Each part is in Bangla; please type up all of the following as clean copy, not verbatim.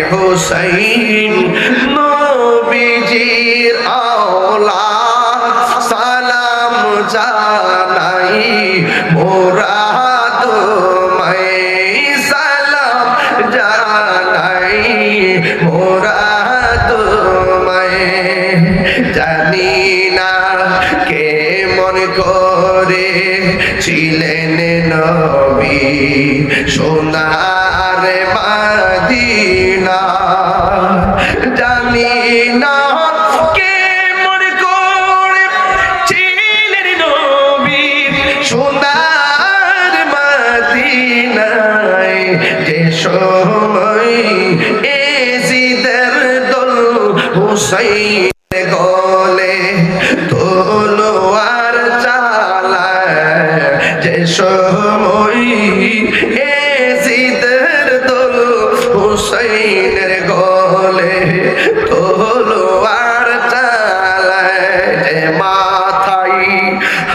হুসাইন নবীজির আওলাদ সালাম জানাই মোরা তোমায় সালাম জানাই মোরা তোমায় জানি না কে মন করে ছিলেন নবী সোনার মদিনা জানি না কে মন করে ছিলেন নবী সোনার মদিনায় যে সময় এজিদের দল হুসাইন গলে তলোয়ার চালায় যে সময় এজিদের দল হুসাইনের গলে তলোয়ার চালায় যে মাথায়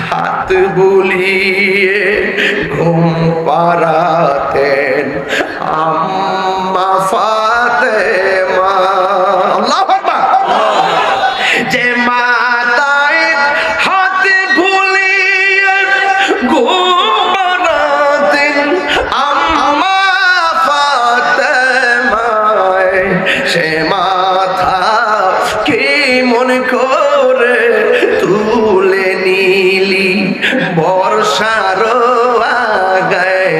হাত বুলিয়ে ঘুম পাড়াতেন আম্মা ফাতেমা আল্লাহু আকবার যে মাথায় হাত বুলিয়ে ঘুম পাড়াতেন আম্মা ফাতেমা সে মাথা কে মন করে তুলে নিলি বর্ষার আগায়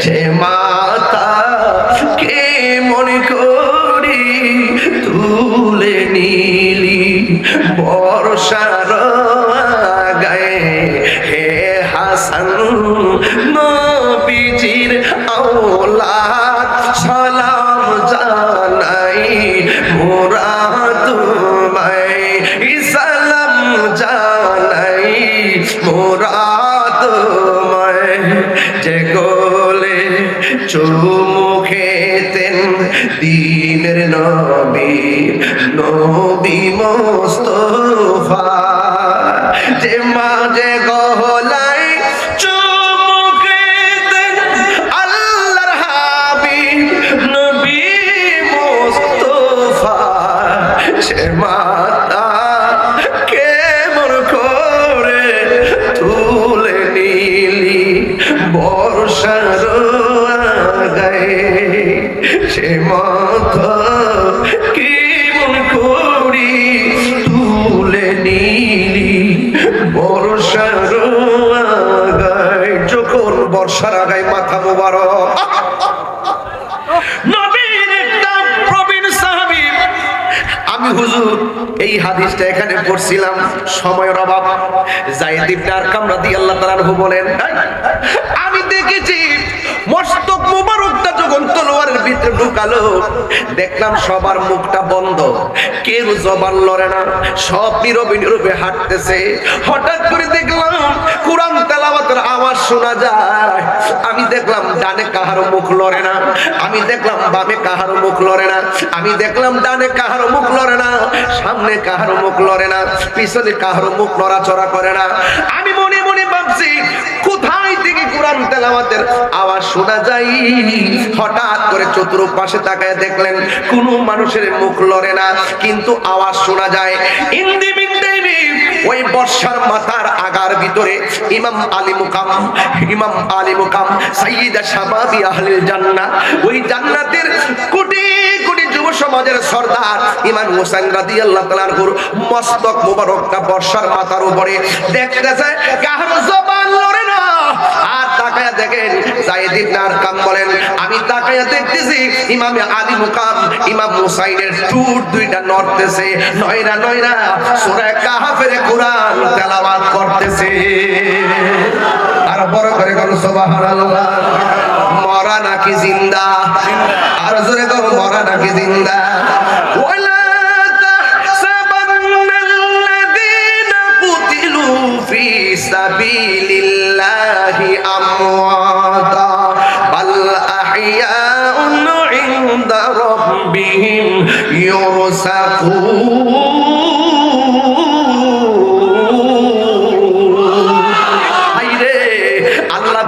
সে মাথা কে মন করি তুলে নিলি বর্ষার আগায় হে হাসান নবীজির আওলাদ সালাম জানাই মোরা তোমায় সালাম জানাই মোরা তোমায় যে গোলে চুমু খেতেন দিনের নবী নবী মুস্তাফা যে মাঝে গলায় চুমু খেতেন আল্লাহর হাবিব নবী মুস্তাফা সে মাতা কেমন করে তুলে নিলি বর্ষার আগায় সে মাথা কেমন করি তুলে নিলি বর্ষার আগায় যখন বর্ষার আগায় মাথা মোবারক নবীর একটা প্রবীণ সাহাবী আমি হুজুর এই হাদিসটা এখানে পড়ছিলাম সময়ের অভাব যায়েদ ইবনে আরকাম রাদিয়াল্লাহু তাআলা আনহু বলেন আমি দেখেছি মস্তক মুবারকটা যখন তলোয়ারের ভিতরে ঢুকালো দেখলাম সবার মুখটা বন্ধ কেউ জবান লড়ে না সব নীরবে নীরবে হাঁটতেছে হঠাৎ করে দেখলাম কুরআন তেলাওয়াতের আওয়াজ শোনা যায় আমি দেখলাম ডানে কাহারো মুখ লড়ে না আমি দেখলাম বামে কাহারো মুখ লড়ে না আমি দেখলাম ডানে কাহারো মুখ লড়ে না সামনে কাহারো মুখ লড়ে না পিছনে কাহারো মুখ নড়াচড়া করে না আমি মনে মনে ভাবছি কোথায় থেকে কুরআন তেলাওয়াতের আওয়াজ শোনা যায় হঠাৎ করে চতুর্পাশে তাকায় দেখলেন কোনো মানুষের মুখ লড়ে না কিন্তু আওয়াজ শোনা যায় ইন্দি বিন্দি ওই বর্ষার মাথার আগার ভিতরে ইমাম আলী মুকাম সাইয়্যিদা শাবাবি আহলিল জান্নাহ ওই জান্নাতের কোটি কোটি যুব সমাজের সরদার ইমাম হোসেন রাদিয়াল্লাহু তাআলা আনহুর মস্তক মোবারকটা বর্ষার মাথার উপরে দেখতেছে কাহার জবান লড়ে না আর তাকায়া দেখেন যায়েদ ইবনে আরকাম বলেন আমি তাকায়া দেখতেছি ইমাম আলী মুকাম ইমাম হুসাইনের টুট দুইটা নড়তেছে নয়রা নয়রা সূরা কাহফের কুরআন তেলাওয়াত করতেছে আর বড় করে বলো সুবহানাল্লাহ মরা নাকি জিন্দা আর জোরে বলো মরা নাকি জিন্দা ওয়ালা তাহসাবান্নাল্লাযীনা কুতিলু ফি সাবিলিল্লাহি আমওয়াতা বাল আহইয়াউন ইনদা রাব্বিহিম ইউরসাকুন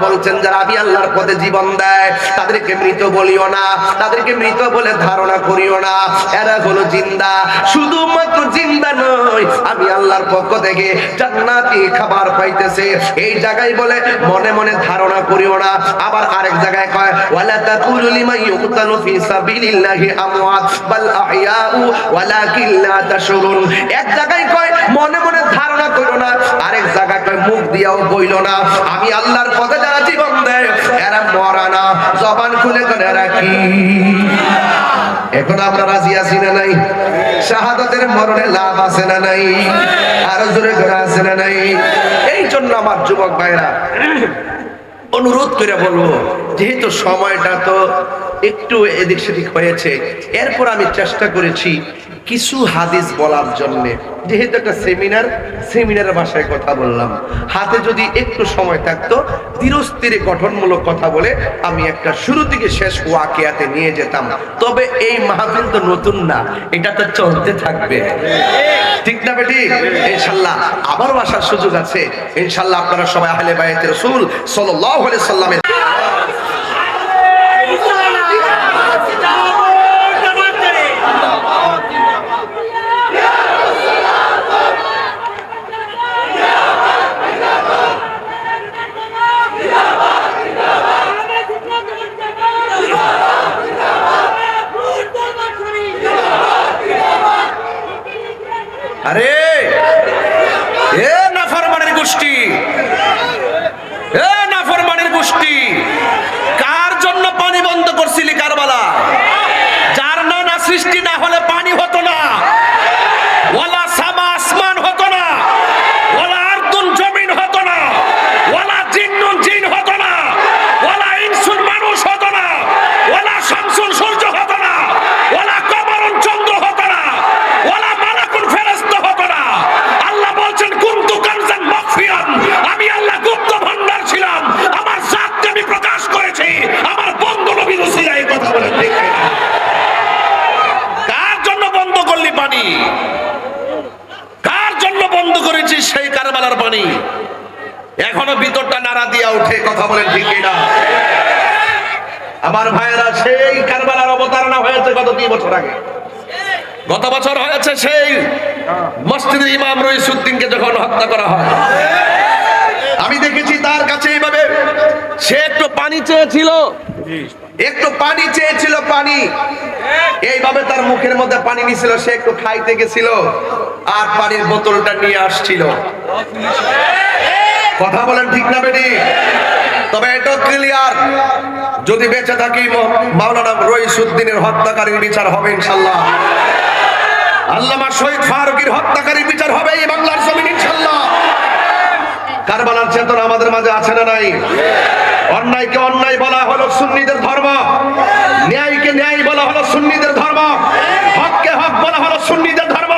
বলছেন যারা আমি আল্লাহর পথে জীবন দেয় তাদেরকে মৃত বলিও না, তাদেরকে মৃত বলে ধারণা করিও না, এরা হলো জিন্দা। শুধুমাত্র জিন্দা নয়, আমি আল্লাহর পক্ষ থেকে জান্নাতি খাবার পাইতেছে, এই জায়গায় বলে মনে মনে ধারণা করিও না। আবার আরেক জায়গায় কয় ওয়ালা তাকুলু লিমান ইউকতালু ফি সাবিলিল্লাহি আমওয়াত বাল আহইয়াউ ওয়ালাকিন লা তাশউরুন। এক জায়গায় কয় মনে মনে ধারণা করো না, আরেক জায়গায় কয় মুখ দিয়াও বইলো না আমি আল্লাহর পথে যারা জীবন দেয় এরা মরা না, জবান খুলে করে এরা কি। এখন আমরা রাজি আছি না নাই? শাহাদাতের মরণে লাভ আছে না নাই? আরো জোরে করে আছে না নাই? এই জন্য আমার যুবক ভাইরা অনুরোধ করে বলবো, যেহেতু সময়টা তো একটু এদিক সেদিক হয়েছে, এরপর আমি চেষ্টা করেছি কিছু হাদিস বলার জন্য। যেহেতু একটা সেমিনারের ভাষায় কথা বললাম, হাতে যদি একটু সময় থাকতো ধীরস্থিরে গঠনমূলক কথা বলে আমি একটা শুরু থেকে শেষ ওয়াকিয়াতে নিয়ে যেতাম। তবে এই মাহফিল তো নতুন না, এটা তো চলতে থাকবে, ঠিক না বেটি? ইনশাআল্লাহ আবারও আসার সুযোগ আছে। ইনশাআল্লাহ আপনারা সবাই আহলে বায়তে রাসূল সাল্লাল্লাহু আলাইহি সাল্লামের আরে এ নাফরমানের গোষ্ঠী, এ নাফরমানের গোষ্ঠী, কার জন্য পানি বন্ধ করছিলি কারবালা? যার না সৃষ্টি না হলে পানি হতো না, ওয়ালা সামা আসমান হতো না, ওয়ালা আরদুন জমিন হতো না, ওয়ালা জিন্নুন জিন হতো না, ওয়ালা ইনসুন মানুষ হতো না, ওয়ালা শামসুন সূর্য হতো না, ওয়ালা কমরুন চন্দ্র হতো না, ওয়ালা মালাকুন ফেরেশতা হতো না। আল্লাহ বলছেন কুনতু কানজান মাখফিয়ান, আমি আল্লাহ গুপ্ত ভান্ডার ছিলাম, আমার জাতকে আমি প্রকাশ করেছি আমার বন্ধু নবীর উসিলায়। কথা বলে ঠিক না? কার জন্য বন্ধ করলি পানি? কার জন্য বন্ধ করেছিস সেই কারবালার পানি? এখনো ভিতরটা নাড়া দিয়া উঠে। কথা বলেন ঠিক না? আমার ভাইয়েরা, সেই কারবালার অবতারণা হয়েছে গত 2 বছর আগে। গত বছর হয়েছে সেই মসজিদের ইমাম রইসুদ্দিনকে যখন হত্যা করা হয়। আমি দেখেছি তার কাছে এইভাবে সে একটু পানি চেয়েছিল, একটু পানি চেয়েছিল, পানি এইভাবে তার মুখের মধ্যে পানি নিছিল, সে একটু খাইতে গেছিল আর পানির বোতলটা নিয়ে আসছিল। কথা বলেন ঠিক না বেটি? তবে এটা ক্লিয়ার, যদি বেঁচে থাকি মাওলানা রইসুদ্দিনের হত্যাকারীর বিচার হবে ইনশাআল্লাহ। আল্লামা শহীদ ফারুকীর হত্যাকারীর বিচার হবে এই বাংলার জমিন ইনশাআল্লাহ। কারবালার চেতনা আমাদের মাঝে আছে না নাই? অন্যায়কে অন্যায় বলা হলো সুন্নিদের ধর্ম, ন্যায়কে ন্যায় বলা হলো সুন্নিদের ধর্ম, হককে হক বলা হলো সুন্নিদের ধর্ম,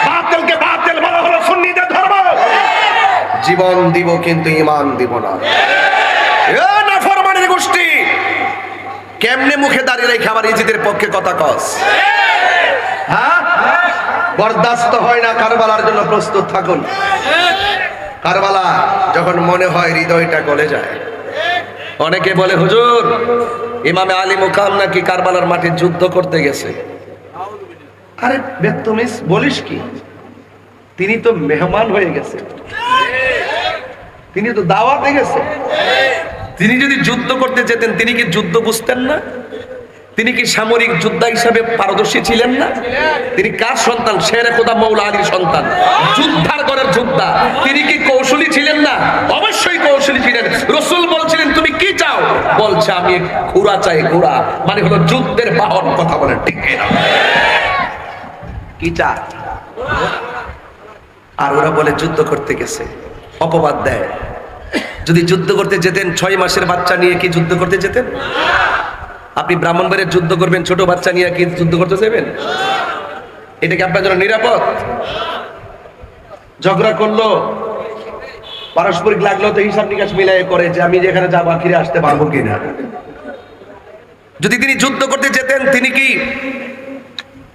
বাতিলকে বাতিল বলা হলো সুন্নিদের ধর্ম। জীবন দিব কিন্তু ঈমান দিব না। এ নাফরমানের গোষ্ঠী, কেমনে মুখে দাঁড়িয়ে রেখে আবার ইজিদের পক্ষে কথা কস? হ্যাঁ, বরদাস্ত হয় না। কারবালার জন্য প্রস্তুত থাকুন। কারবালা যখন মনে হয় হৃদয়টা গলে যায়। অনেকে বলে হুজুর ইমামে আলী মুকাম নাকি কারবালার মাঠে যুদ্ধ করতে গেছে। আরে বেত্তমিস বলিস কি? তিনি তো মেহমান হয়ে গেছে, তিনি তো দাওয়াতে গেছে। তিনি যদি যুদ্ধ করতে যেতেন তিনি কি যুদ্ধ বুঝতেন না? তিনি কি সামরিক যোদ্ধা হিসাবে পারদর্শী ছিলেন না? তিনি কার সন্তান? শেরে খোদা মৌলা আলীর সন্তান, যুদ্ধার ঘরের যোদ্ধা। তিনি কি কৌশলী ছিলেন না? অবশ্যই কৌশলী ছিলেন। রাসূল বলছিলেন তুমি কি চাও? বলছে আমি ঘোড়া চাই। ঘোড়া মানে হলো যুদ্ধের বাহন। কথা বলেন ঠিক না? কি চা? আর ওরা বলে যুদ্ধ করতে গেছে, অপবাদ দেয়। যদি যুদ্ধ করতে যেতেন 6 মাসের বাচ্চা নিয়ে কি যুদ্ধ করতে যেতেন? আপনি ব্রাহ্মণবাড়ির যুদ্ধ করবেন ছোট বাচ্চা নিয়ে কি যুদ্ধ করতে চাইবেন? এটা কি আপনার জন্য নিরাপদ? ঝগড়া করলো, পারস্পরিক লাগলো তো হিসাব নিকাশ মিলাই করে যে আমি যেখানে যাবো ফিরে আসতে পারবো কিনা। যদি তিনি যুদ্ধ করতে যেতেন তিনি কি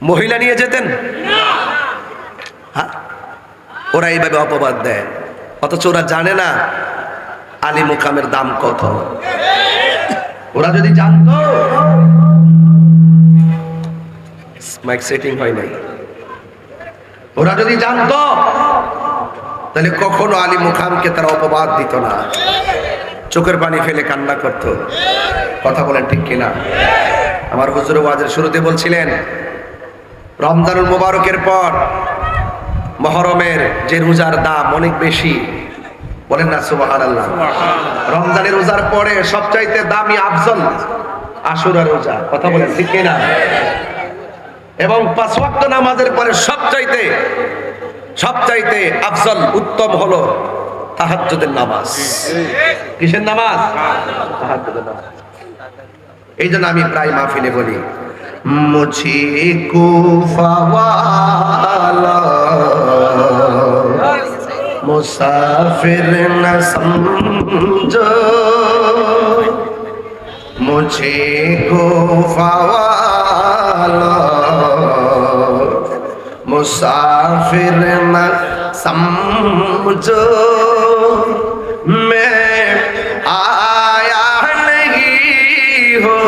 মহিলা নিয়ে যেতেন? হ্যাঁ, ওরা এইভাবে অপবাদ দেয়, অথচ ওরা জানে না আলী মুকামের দাম কত। ওরা যদি জানতো, মাইক সেটিং হয় নাই, ওরা যদি জানতো তাহলে কখনো আলী মুখামকে তারা অপবাদ দিত না, চোখের পানি ফেলে কান্না করত। কথা বলেন ঠিক কিনা? আমার হুজুর ওয়াজের শুরুতে বলছিলেন রমজানুল মুবারকের পর মুহররমের যে রোজার দাম অনেক বেশি, বলেন না সুবহানাল্লাহ। রমজানের রোজার পরে সবচাইতে দামি আফজল আশুরা রোজা। কথা বলেন ঠিক কিনা? এবং 5 ওয়াক্ত নামাজের পরে সবচাইতে আফজল উত্তম হলো তাহাজ্জুদের নামাজ। কিসের নামাজ? তাহাজ্জুদের নামাজ। এই জন্য আমি প্রায় মাহফিলে বলি, মুঝে কুফা ওয়ালা মুসাফির না সমঝো, মুঝে কুফা ওয়ালা मुसाफिर न समझो, मैं आया नहीं हो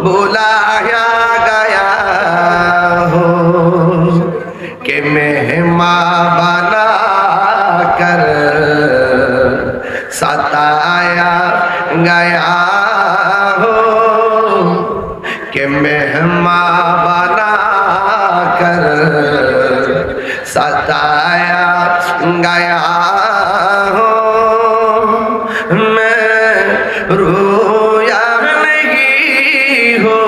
बुलाया गया हो, कि मेहमान बना कर सताया गया हो, कि मेहमान बना कर सताया गया हो, मैं रोया नहीं हो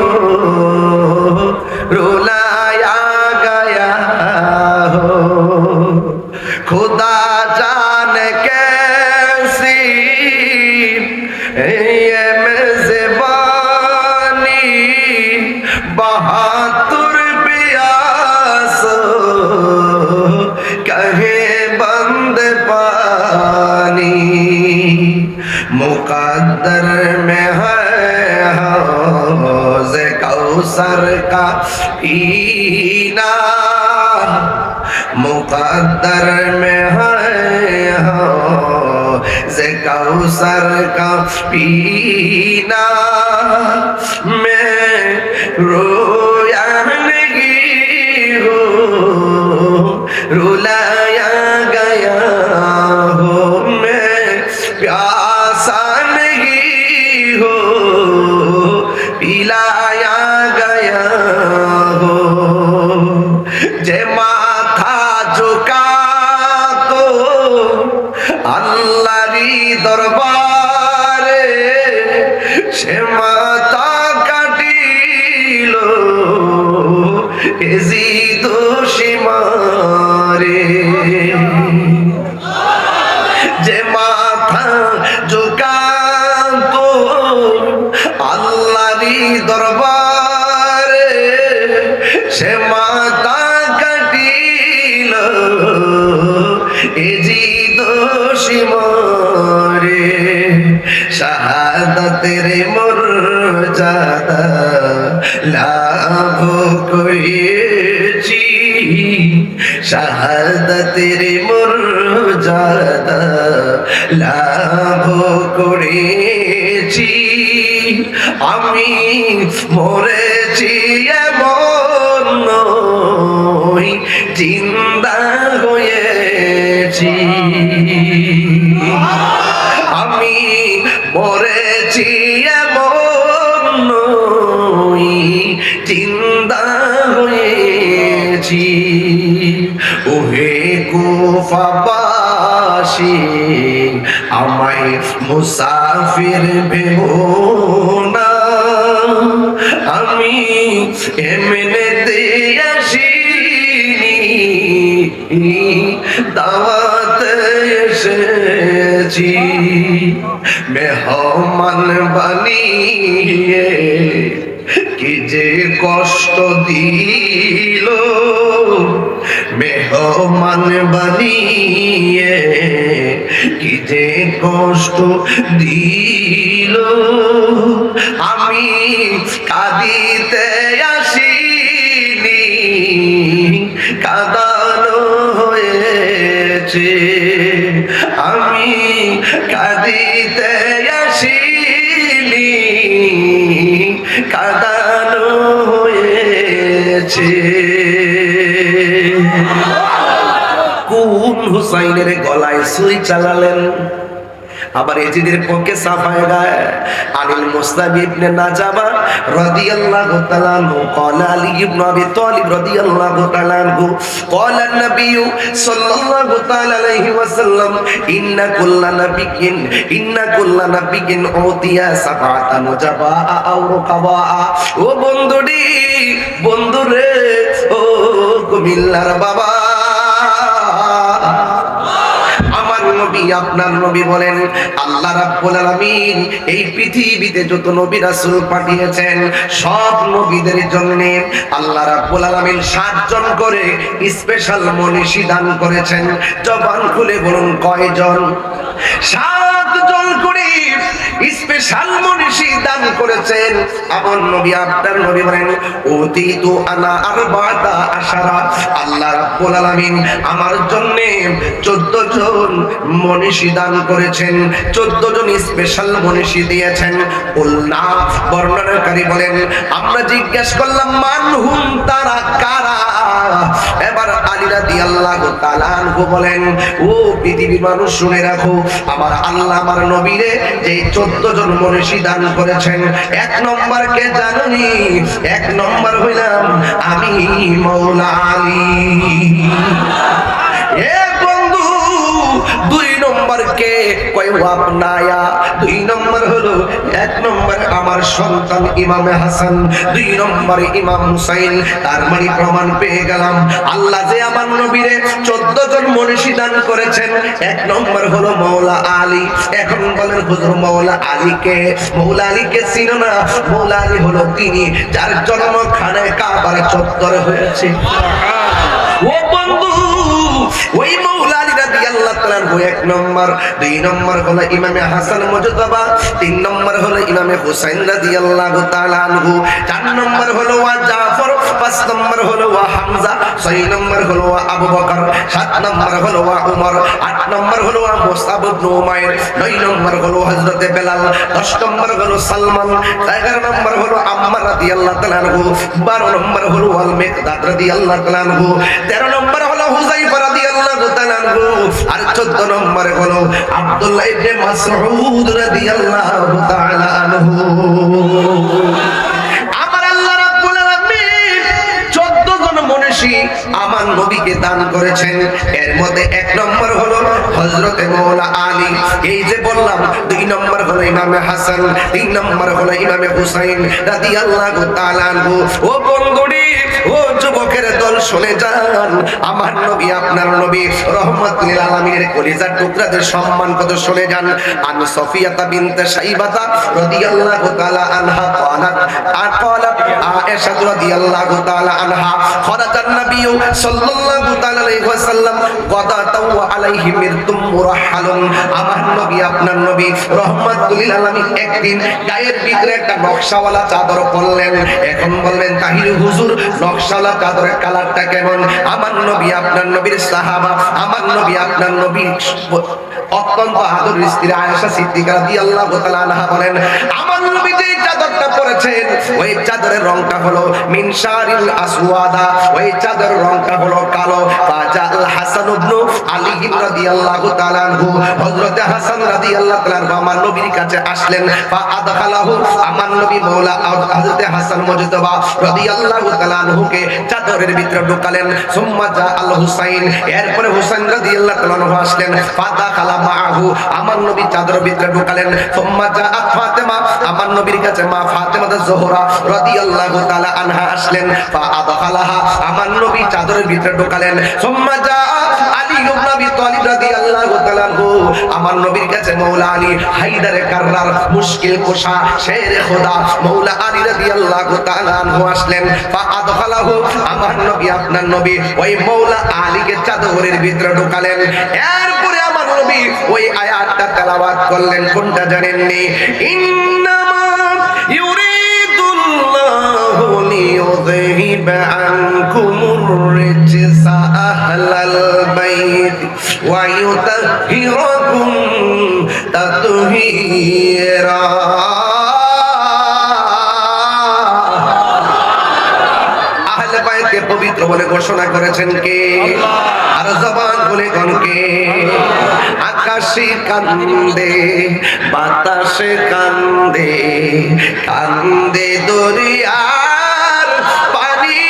रुलाया गया हो, खुदा जाने कैसी ये मेज़बानी, बहादुर कहे बंद पानी, मुकद्दर में है हौज़ कौसर का पीना, मुकद्दर में है हौज़ कौसर का पीना, मैं रोया नहीं हो रुलाया गया हो, मैं प्यासा नहीं हो पिलाया गया हो, जे माथा झुका तो अल्लाहरी दरबारे, से माथा काटिल एजिद সীমারে, যে মাথা ঝুকাতো আল্লাহরই দরবারে, সে মাথা কাটিল এজিদ সীমারে, শাহাদাতের মর্যাদা লাভ করেছি, শাহাদাতের মর্যাদা লাভ করেছি, আমি মরেছি এমন নই, জিন্দা হয়েছি, আমি মরেছি এমন নই, জিন্দা হয়েছি। ওহে কুফাবাসী আমায় মুসাফির ভেবো না, আমি এমনিতে আসিনি, দাওয়াতে এসেছি, মেহমান বানিয়ে কি যে কষ্ট দিল, মেহমান বানিয়ে কি যে কষ্ট দিল, আমি কাঁদিতে আসিনি, কাঁদানো হয়েছে, আমি কাঁদিতে আসিনি, এসেছে। কোন হুসাইনের গলায় ছুরি চালালেন? আবার এজিদের পক্ষে সাফায়ে গায় আনিল মুসতাব ইবনে নাজাবা রাদিয়াল্লাহু তাআলা আনহু ক্বালা আলী ইবনে আবি তালিব রাদিয়াল্লাহু তাআলা আনহু ক্বালা নবী সাল্লাল্লাহু তাআলা আলাইহি ওয়াসাল্লাম ইন্না কুল্লা নাবিয়্যিন উতিয়া সাফাতা মুজাবা আও রুকাবা। ও বন্ধুরে, ও কুমিল্লার বাবা, আপনার নবী বলেন আল্লাহ রাব্বুল আলামিন এই পৃথিবীতে যত নবী রাসূল পাঠিয়েছেন সব নবীদের জন্য আল্লাহ রাব্বুল আলামিন 7 জন করে স্পেশাল মনীষী দান করেছেন। জবান খুলে বলুন কয়জন? 7 জন করে স্পেশাল মনীষী দান করেছেন। আমার নবী আপনার নবী বলেন উতিতু আনা আরবাতা আশারা, আল্লাহ রাব্বুল আলামিন আমার জন্য 14 জন মনীষী দান করেছেন, 14 জন স্পেশাল মনীষী দিয়েছেন। উল্লাহ বর্ণনাকারী বলেন আমরা জিজ্ঞেস করলাম মানহুম, তারা কারা? এবার আলী রাদিয়াল্লাহু তাআলা আনহু বলেন ও পৃথিবীর মানুষ শুনে রাখো, আমার আল্লাহ আমার নবীরে যে 14 জন মনীষী দান করেছেন, 1 নম্বর কে জানেননি? 1 নম্বর হইলাম আমি মাওলা আলী। এ বন্ধু, 2 নম্বর কে? কয় আপনায়া। 2 নম্বর হলো 1 নম্বর আমার সন্তান ইমামে হাসান, 2 নম্বরে ইমাম হুসাইন। তার মানে প্রমাণ পেয়ে গেলাম আল্লাহ যে আমার নবীরে 14 জন মনীষী দান করেছেন। 1 নম্বর হলো মাওলা আলী। এখন বলেন হুজুর মাওলা আলীকে, মাওলা আলীকে চিনো না? মাওলা আলী হলো তিনি যার জন্ম খানে কাবার চত্বরে হয়েছে। ও বন্ধু, ওই মাওলা আলী রাদিয়াল্লাহু তাআলা 1 নম্বর। 2 নম্বর হলো ইমামে হাসান মুজতাবা, 3 নম্বর হলো ইমামে হুসাইন রাদিয়াল্লাহু তাআলা আনহু, 4 নম্বর হলো ওয়া জাফর, 5 নম্বর হলো ওয়া হামজা, 6 নম্বর হলো ওয়া আবু বকর, 7 নম্বর হলো ওয়া উমর, 8 নম্বর হলো ওয়া মুসআব ইবনে উমাইর, 9 নম্বর হলো হযরতে বেলাল, 10 নম্বর হলো সালমান, 11 নম্বর হলো আম্মার রাদিয়াল্লাহু তাআলা আনহু, 12 নম্বর হলো ওয়াল মিকদাদ রাদিয়াল্লাহু তাআলা আনহু, 13 নম্বর হলো হুযায়ফা রাদিয়াল্লাহু তাআলা আনহু, আর 14 নম্বরে হলো আব্দুল্লাহ ইবনে মাসউদ রাদিয়াল্লাহু তাআলা আনহু। আমার আল্লাহ রাব্বুল আলামিন 14 জন মনীষী আমার নবীকে দান করেছেন। এর মধ্যে 1 নম্বর হলো হযরতে মাওলা আলী। এই যে বললাম 2 নম্বর হলো ইমামে হাসান, 3 নম্বর হলো ইমামে হুসাইন রাদিয়াল্লাহু তাআলা আনহু। ও বন্ধুরি, ও যুবকের দল শুনে যান, আমার নবী আপনার নবী রহমাতুল লিল আলামিনের কলিজার টুকরাদের সম্মান কত শুনে যান। আন সফিয়াতা বিনতে শাইবাতা রাদিয়াল্লাহু তাআলা আনহা قالت عائشة رضي الله تعالى عنها خرج النبي صلى الله تعالى عليه وسلم غداة وعليه مرد مرحل। আমার নবী আপনার নবী রহমাতুল লিল আলামিন একদিন গায়ের ভিতরে একটা নকশাওয়ালা চাদর পরলেন। এখন বলবেন তাহির হুজুর নকশাওয়ালা চাদরের কালারটা কেমন? আমার নবী আপনার নবীর সাহাবা, আমার নবী আপনার নবী অত্যন্ত আদরের স্ত্রী আয়েশা সিদ্দিকা রাদিয়াল্লাহু তাআলা আনহা বলেন আমার নবী যে চাদরটা পরেছেন ওই চাদরের রংটা হলো মিনশারিল আসওয়াদা, ওই চাদরের রংটা হলো কালো। ফাজাল হাসান ইবনে আলী রাদিয়াল্লাহু তাআলা আনহু, হযরত হাসান রাদিয়াল্লাহু তাআলা আনহু আমার নবীর কাছে আসলেন। ফা আদখালাহু, আমার নবী মাওলা হযরত হাসান মুজতাবা রাদিয়াল্লাহু তাআলা আনহুকে চাদরের ভিতরে ঢোকালেন। সুম্মা জা আল হুসাইন, এরপরে হুসাইন রাদিয়াল্লাহু তাআলা আনহু আসলেন। ফাদাখালা মাআহু, আমার নবী চাদরের ভিতরে ঢোকালেন। সুম্মা জা ফাতেমা, আমার নবীর কাছে মা ফাতেমা জোহরা রাদিয়াল্লাহু তাআলা আনহা আসলেন। ফা আদখালাহা, আমার নবী চাদরের ভিতরে ঢোকালেন। সুম্মা জা আলী ইবনে আবি তালিব রাদিয়াল্লাহু তাআলা আনহু, আমার নবীর কাছে মাওলা আলী হায়দারে কাররার মুশকিল কুশা শেরে খোদা মাওলা আলী রাদিয়াল্লাহু তাআলা আনহু আসলেন। ফা আদখালাহু, আমার নবী আপনার নবী ওই মাওলা আলীকে চাদরের ভিতরে ঢোকালেন। এরপরে আমার নবী ওই আয়াতটা তেলাওয়াত করলেন, কোনটা জানেননি? ইন্নামা ইউরিদুল্লাহু লিইউযহিবা আনকুমুর রিজসা আহলাল বাইত ওয়া ইউতাহহিরাকুম তাতহীরা। আহলে বাইতকে পবিত্র বলে ঘোষণা করেছেন কে? আর জবান বলে কোন কে? আকাশে কান্দে, বাতাসে কান্দে, কান্দে দরিয়ার পানি,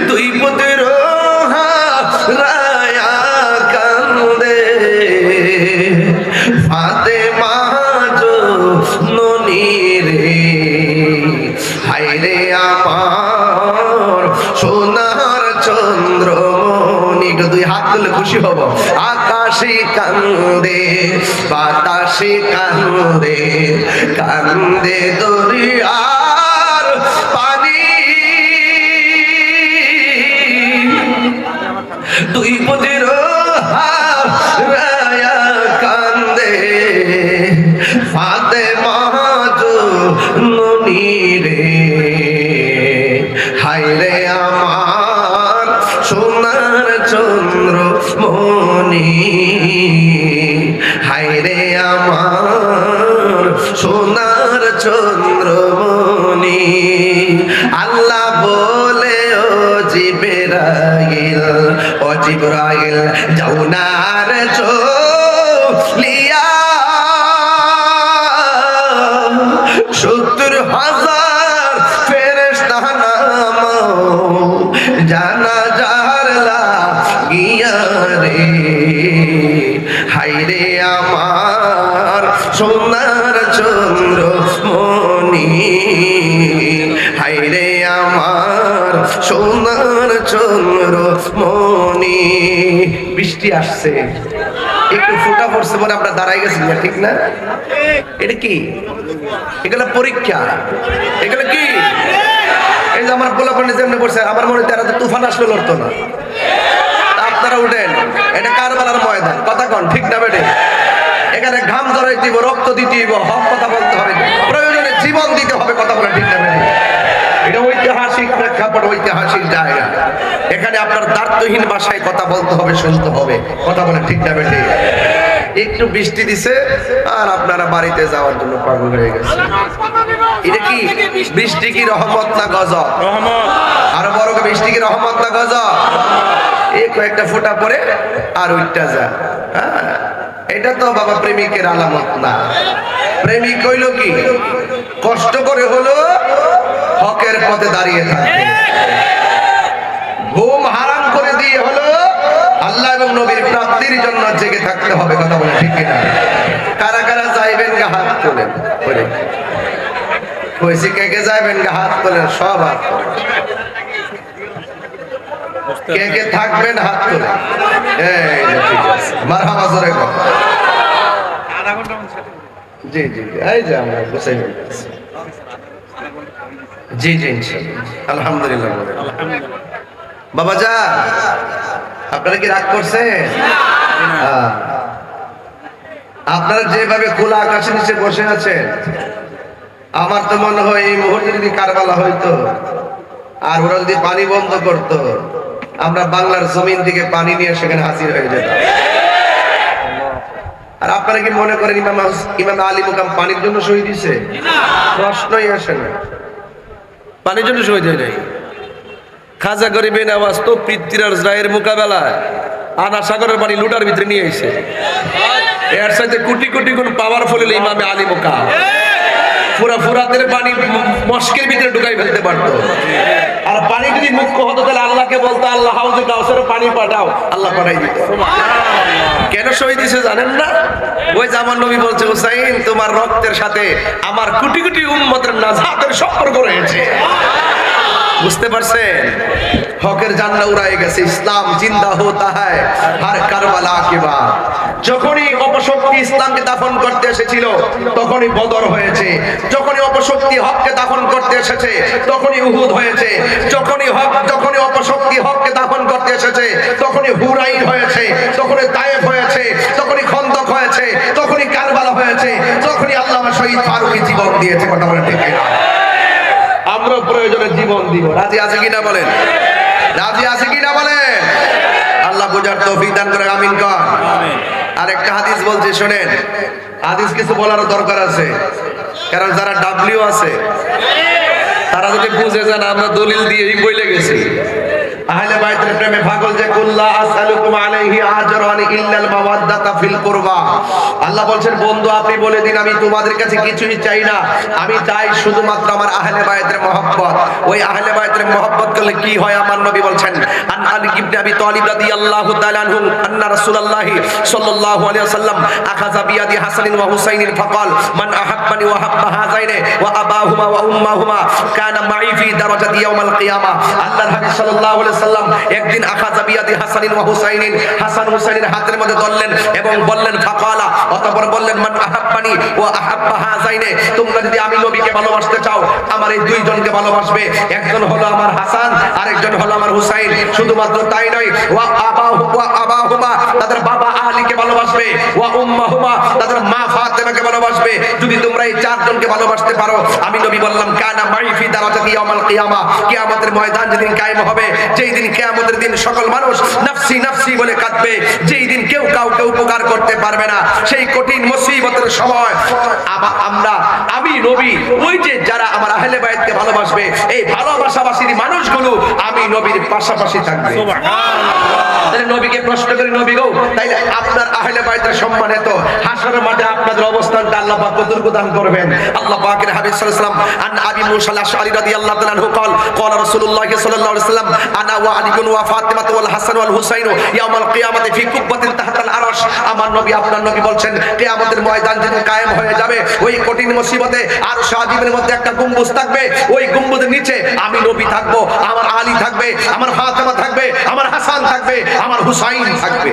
দুই পথের রায়া কান্দে, ফাতেমা জননী রে, হায়রে আমার সোনার চন্দ্রমণি। দুই হাত তুলে খুশি হব। আকাশে কান্দে, বাতাসে কান্দে, কান্দে দরিয়ার পানি, দুই পথের রায়া কান্দে, ফাতেমা জননী রে, হায়রে আমার সোনার চন্দ্রমণি, হায়রে আমার সোনার চন্দ্রমণি। আল্লাহ বলে ও জিবরাইল, ও জিবরাইল যাও না রে চলিয়া, 70,000 ফেরেশতা নামাও জানাজার লাগিয়া রে, হায়রে আমার সোনার চন্দ্রমণি, হায়রে আমার সোনার চন্দ্রমণি। বৃষ্টি আসছে, একটু ফোঁটা পড়ছে বলে আমরা দাঁড়াই গেছি, ঠিক না? এটা কি? এগুলো পরীক্ষা। এগুলো কি? এই যে আমার পোলাপানি যেমনি পড়ছে, আমার মনে হয় তো তুফান আসলে লড়তো না। আপনারা উঠেন, এটা কারবালার ময়দান, কথা কন ঠিক না বেটে? এখানে ঘাম ঝরাই দিব, রক্ত দিতে দিব, হক কথা বলতে হবে, প্রয়োজনে জীবন দিতে হবে, কথা বলে ঠিক না বেটে? এটা ঐতিহাসিক প্রেক্ষাপট, ঐতিহাসিক জায়গা। এখানে আপনার দ্বার্থহীন ভাষায় কথা বলতে হবে, শুনতে হবে, কথা বলে ঠিক না বেটে? একটু বৃষ্টি দিছে আর আপনারা বাড়িতে যাওয়ার জন্য পাগল হয়ে গেছে। এটা কি বৃষ্টি? কি রহমত না গজব? রহমত। আরো বড়, বৃষ্টি কি রহমত না গজব? এই কয়েকটা ফোঁটা পরে আর উঠটা যা। এটা তো বাবা প্রেমিকের আলামত না। প্রেমিক হইল কি? কষ্ট করে হলো হকের পথে দাঁড়িয়ে থাকবে, ঘুম হারাম করে দিয়ে হলো আল্লাহ এবং নবীর প্রাপ্তির জন্য জেগে থাকতে হবে, কথা বলে ঠিক কিনা? কারা কারা যাইবেন গা হাত তোলেন। কইছি কে কে যাইবেন গা হাত তোলেন, সব হাত। কে কে থাকবেন হাত তোলেন। এই যে ঠিক আছে, মারহাবা জোরে কর। জি জি, এই যে আমরা বুঝাই বলতেছি। জি জি ইনশাআল্লাহ, আলহামদুলিল্লাহ। বাবা যা, আপনারা কি রাগ করছেন? আপনারা যেভাবে খোলা আকাশের নিচে বসে আছেন, আমার তো মনে হয় এই মুহূর্তে যদি কারবালা হইতো আর ওরা যদি পানি বন্ধ করত, আমরা বাংলার জমিন থেকে পানি নিয়ে সেখানে হাজির হয়ে যেতাম। আর আপনারা কি মনে করেন ইমাম আলী মুকাম পানির জন্য শহীদ হয়েছে? প্রশ্নই আসে না। পানির জন্য শহীদ হয় নাই। খাজা গরিবে নওয়াজ তো পৃথ্বীরাজ রায়ের মোকাবেলায় আনা সাগরের পানি লুটার ভিতরে নিয়ে এসে, এর সাথে কোটি কোটি গুণ পাওয়ারফুল ইমামে আলী মুকাম। পুরা ফুরাতের পানি মস্কের ভিতরে ঢুকাই ফেলতে পারতো। আর পানি যদি মুখ্য হতো তাহলে আল্লাহকে বলতো, আল্লাহ হাউজে কাউসারে পানি পাঠাও, আল্লাহ পাঠাই দিত। কেন শহীদ দিছে জানেন না? ওই জামান নবী বলছে, হুসাইন তোমার রক্তের সাথে আমার কোটি কোটি উম্মতের নাজাতের সম্পর্ক রয়েছে। বুঝতে পারছেন? হকের জান্নাহ উড়াই গেছে, ইসলাম জিন্দা হোতা হ্যায় হর কারবালা কে বাদ। যখনই অপশক্তি ইসলামকে দাফন করতে এসেছিল তখনই বদর হয়েছে, যখনই অপশক্তি হককে দাফন করতে এসেছে তখনই উহুদ হয়েছে, যখনই অপশক্তি হককে দাফন করতে এসেছে তখনই হুনাইন হয়েছে, তখনই তায়েফ হয়েছে, তখনই খন্দক হয়েছে, তখনই কারবালা হয়েছে, তখনই আল্লামা শহীদ ফারুকী জীবন দিয়েছে। কথা বলে ঠিক কিনা? আমরা প্রয়োজনে জীবন দিব। রাজি আছে কিনা বলেন? রাজি আছে কিনা বলেন? আল্লাহ বুঝার তৌফিক দান করে, আমিন কর। আর একটা হাদিস বলছে, শোনেন, হাদিস কিছু বলার দরকার আছে। কারণ যারা ডাব্লিউ আছে তারা যদি বুঝে যান আমরা দলিল দিয়েই বলে গেছি আহলে বাইতের প্রেমে পাগল যে কুল্লা আসআলুকুম আলাইহি আজরান ইল্লাল মাওয়াদ্দাতা ফিল কুরবা। আল্লাহ বলছেন বন্ধু আপনি বলে দিন আমি তোমাদের কাছে কিছুই চাই না, আমি চাই শুধুমাত্র আমার আহলে বাইতের মহব্বত। ওই আহলে বাইতের মহব্বত করলে কি হয় আমার নবী বলছেন আন আলী ইবনে আবি তালিব রাদিয়াল্লাহু তাআলা আনহু আন্না রাসূলুল্লাহি সাল্লাল্লাহু আলাইহি ওয়াসাল্লাম আখাযা বিয়াদি হাসানিন ওয়া হুসাইনিন ফাকাল মান আহাব্বানি ওয়া হাব্বা হাযাইনি ওয়া আবাহুমা ওয়া উম্মাহুমা কানা মাই ফি দারাজাতি ইয়াউমাল কিয়ামা। আল্লাহর হাবিব সাল্লাল্লাহু আলাইহি সাল্লাম একদিন আখাযা বিয়াদি হাসানিন ওয়া হুসাইনিন হাসান হুসাইনের হাতের মধ্যে ধরলেন এবং বললেন ফাকালা অতঃপর বললেন মান আহাব্বানি ওয়া আহাব্বা হাযাইনি, তোমরা যদি আমি নবীকে ভালোবাসতে চাও আমার এই দুইজনকে ভালোবাসবে, একজন হলো আমার হাসান আরেকজন হলো আমার হুসাইন। শুধুমাত্র তাই নয় ওয়া আবাহুমা তাদের বাবা আলীকে ভালোবাসবে, ওয়া উম্মাহুমা তাদের মা ফাতেমাকে ভালোবাসবে। যদি তোমরা এই চারজনকে ভালোবাসতে পারো আমি নবী বললাম কানা মাই ফি দারাজাতি ইয়াউমাল কিয়ামা, কিয়ামতের ময়দান যেদিন কায়েম হবে, যেই দিন কিয়ামতের দিন সকল মানুষ নফসি নফসি বলে কাঁদবে, যেই দিন কেউ কাউকে উপকার করতে পারবে না, সেই কঠিন মুসিবতের সময় আমি নবী ওই যে যারা আমার আহলে বাইতকে ভালোবাসবে এই ভালোবাসাবাসীর মানুষগুলো আমি নবীর পাশাপাশি থাকবে। তাহলে নবীকে প্রশ্ন করি নবী গো তাইলে আপনার আহলে বাইতের সম্মান এত, হাসরের মাঠে আপনাদের অবস্থানটা আল্লাহ পাক কতটুকু দান করবেন। আল্লাহ পাকের হাবিব সাল্লাল্লাহু আলাইহি ওয়াসাল্লাম আন আবি মুসা আল-আশআরী রাদিয়াল্লাহু তাআলা আনহু قال قال رسول الله সাল্লাল্লাহু আলাইহি ওয়াসাল্লাম আনা ওয়া আলী ওয়া ফাতিমা ওয়াল হাসান ওয়াল হুসাইন ইয়াউমাল কিয়ামাতি ফি কুব্বাতিন তাহতাল আরশ। আমার নবী আপনার নবী বলছেন কিয়ামতের ময়দান যেদিন কায়েম হয়ে যাবে ওই কঠিন মুসিবতে আরশ আজিমের মধ্যে একটা গম্বুজ থাকবে, ওই গম্বুজের নিচে আমি নবী থাকবো, আমার আলী থাকবে, আমার ফাতেমা থাকবে, আমার হাসান থাকবে, আমার হুসাইন থাকবে।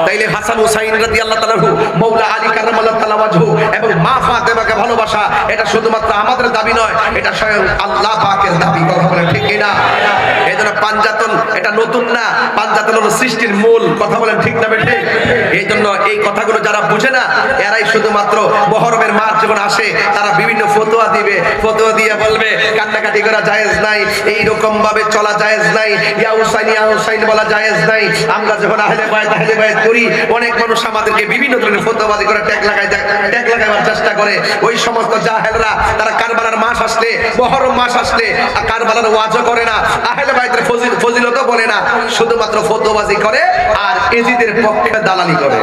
তাইলে হাসান হুসাইন রাদিয়াল্লাহু তাআলা মাওলা আলী কারামাল্লাহু তাআলা ওয়াজহু এবং মা ফাতেমাকে ভালোবাসা এটা শুধুমাত্র আমাদের দাবি নয়, এটা স্বয়ং আল্লাহ পাকের দাবি। কথা বলেন ঠিক কি না? এইজন্য পাঞ্জাতন এটা নতুন না, পাঞ্জাতন হলো সৃষ্টির মূল। কথা বলেন ঠিক না বেঠিক? এইজন্য এই কথাগুলো যারা বুঝে না এরাই শুধুমাত্র মুহররমের মাস যখন আসে তারা বিভিন্ন ফতোয়া দিবে, ফতোয়া দিয়ে বলবে কান্নাকাটি করা জায়েজ নাই, এই রকম ভাবে চলা জায়েজ নাই, ইয়া হুসাইন বলা জায়েজ নাই। আমরা যখন আহলে বাইত করি অনেক মানুষ আমাদেরকে বিভিন্ন ধরনের ফতোয়াবাজি করে ট্যাগ লাগাবার চেষ্টা করে। ওই সমস্ত জাহেলরা তারা কারবালার মাস আসলে মুহররম মাস আসলে কারবালার ওয়াজও করে না, আহলে বাইতের ফজিলতও বলে না, শুধুমাত্র ফতোয়াবাজি করে আর এজিদের পক্ষে দালালি করে।